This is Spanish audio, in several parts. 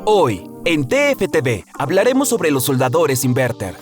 Hoy, en TFTV, hablaremos sobre los soldadores inverter.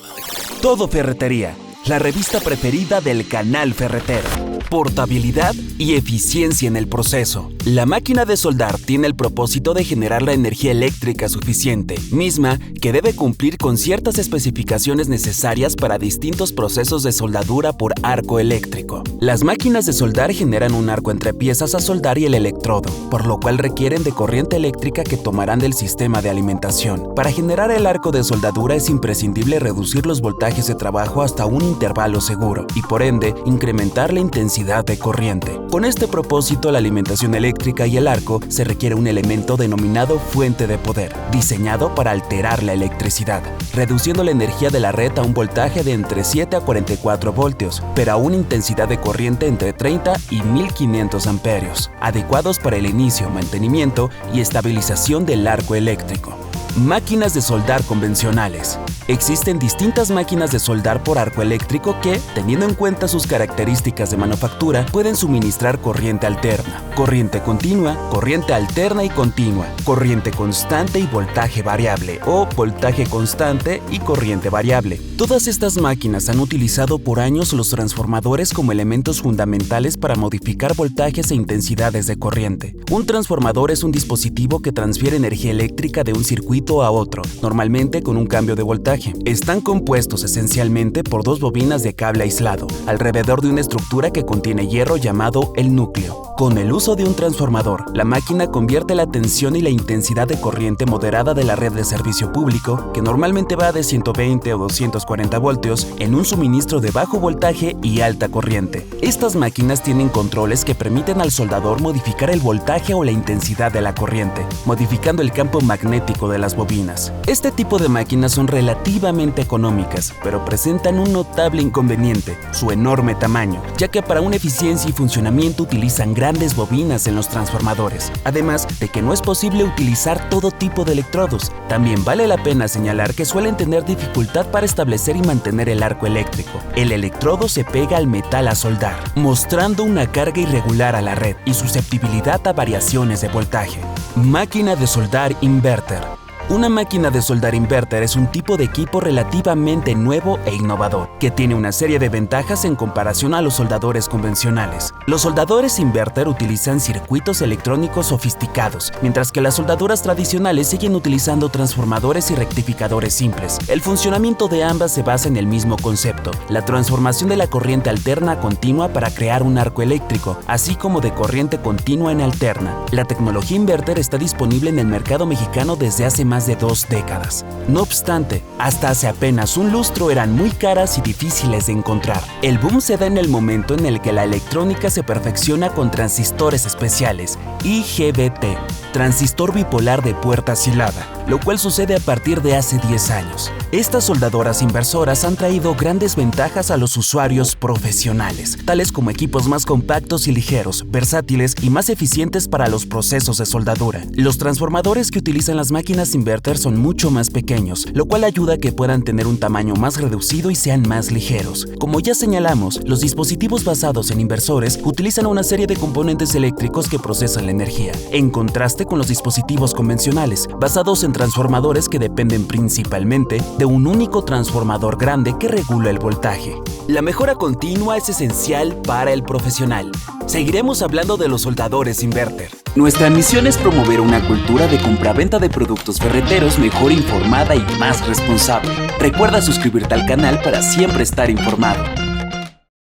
Todo Ferretería, la revista preferida del canal ferretero. Portabilidad y eficiencia en el proceso. La máquina de soldar tiene el propósito de generar la energía eléctrica suficiente, misma que debe cumplir con ciertas especificaciones necesarias para distintos procesos de soldadura por arco eléctrico. Las máquinas de soldar generan un arco entre piezas a soldar y el electrodo, por lo cual requieren de corriente eléctrica que tomarán del sistema de alimentación. Para generar el arco de soldadura es imprescindible reducir los voltajes de trabajo hasta un intervalo seguro y, por ende, incrementar la intensidad de corriente. Con este propósito, la alimentación eléctrica y el arco se requiere un elemento denominado fuente de poder, diseñado para alterar la electricidad, reduciendo la energía de la red a un voltaje de entre 7 a 44 voltios, pero a una intensidad de corriente entre 30 y 1500 amperios, adecuados para el inicio, mantenimiento y estabilización del arco eléctrico. Máquinas de soldar convencionales. Existen distintas máquinas de soldar por arco eléctrico que, teniendo en cuenta sus características de manufactura, pueden suministrar corriente alterna, corriente continua, corriente alterna y continua, corriente constante y voltaje variable, o voltaje constante y corriente variable. Todas estas máquinas han utilizado por años los transformadores como elementos fundamentales para modificar voltajes e intensidades de corriente. Un transformador es un dispositivo que transfiere energía eléctrica de un circuito a otro, normalmente con un cambio de voltaje. Están compuestos esencialmente por dos bobinas de cable aislado, alrededor de una estructura que contiene hierro llamado el núcleo. Con el uso de un transformador, la máquina convierte la tensión y la intensidad de corriente moderada de la red de servicio público, que normalmente va de 120 o 240 voltios, en un suministro de bajo voltaje y alta corriente. Estas máquinas tienen controles que permiten al soldador modificar el voltaje o la intensidad de la corriente, modificando el campo magnético de las bobinas. Este tipo de máquinas son relativamente económicas, pero presentan un notable inconveniente: su enorme tamaño, ya que para una eficiencia y funcionamiento utilizan grandes bobinas en los transformadores, además de que no es posible utilizar todo tipo de electrodos. También vale la pena señalar que suelen tener dificultad para establecer y mantener el arco eléctrico. El electrodo se pega al metal a soldar, mostrando una carga irregular a la red y susceptibilidad a variaciones de voltaje. Máquina de soldar inverter. Una máquina de soldar inverter es un tipo de equipo relativamente nuevo e innovador, que tiene una serie de ventajas en comparación a los soldadores convencionales. Los soldadores inverter utilizan circuitos electrónicos sofisticados, mientras que las soldaduras tradicionales siguen utilizando transformadores y rectificadores simples. El funcionamiento de ambas se basa en el mismo concepto: la transformación de la corriente alterna a continua para crear un arco eléctrico, así como de corriente continua en alterna. La tecnología inverter está disponible en el mercado mexicano desde hace más de 2 décadas. No obstante, hasta hace apenas un lustro eran muy caras y difíciles de encontrar. El boom se da en el momento en el que la electrónica se perfecciona con transistores especiales, IGBT, transistor bipolar de puerta asilada, lo cual sucede a partir de hace 10 años. Estas soldadoras inversoras han traído grandes ventajas a los usuarios profesionales, tales como equipos más compactos y ligeros, versátiles y más eficientes para los procesos de soldadura. Los transformadores que utilizan las máquinas inverter son mucho más pequeños, lo cual ayuda a que puedan tener un tamaño más reducido y sean más ligeros. Como ya señalamos, los dispositivos basados en inversores utilizan una serie de componentes eléctricos que procesan la energía, en contraste con los dispositivos convencionales, basados en transformadores que dependen principalmente de un único transformador grande que regula el voltaje. La mejora continua es esencial para el profesional. Seguiremos hablando de los soldadores inverter. Nuestra misión es promover una cultura de compraventa de productos ferreteros mejor informada y más responsable. Recuerda suscribirte al canal para siempre estar informado.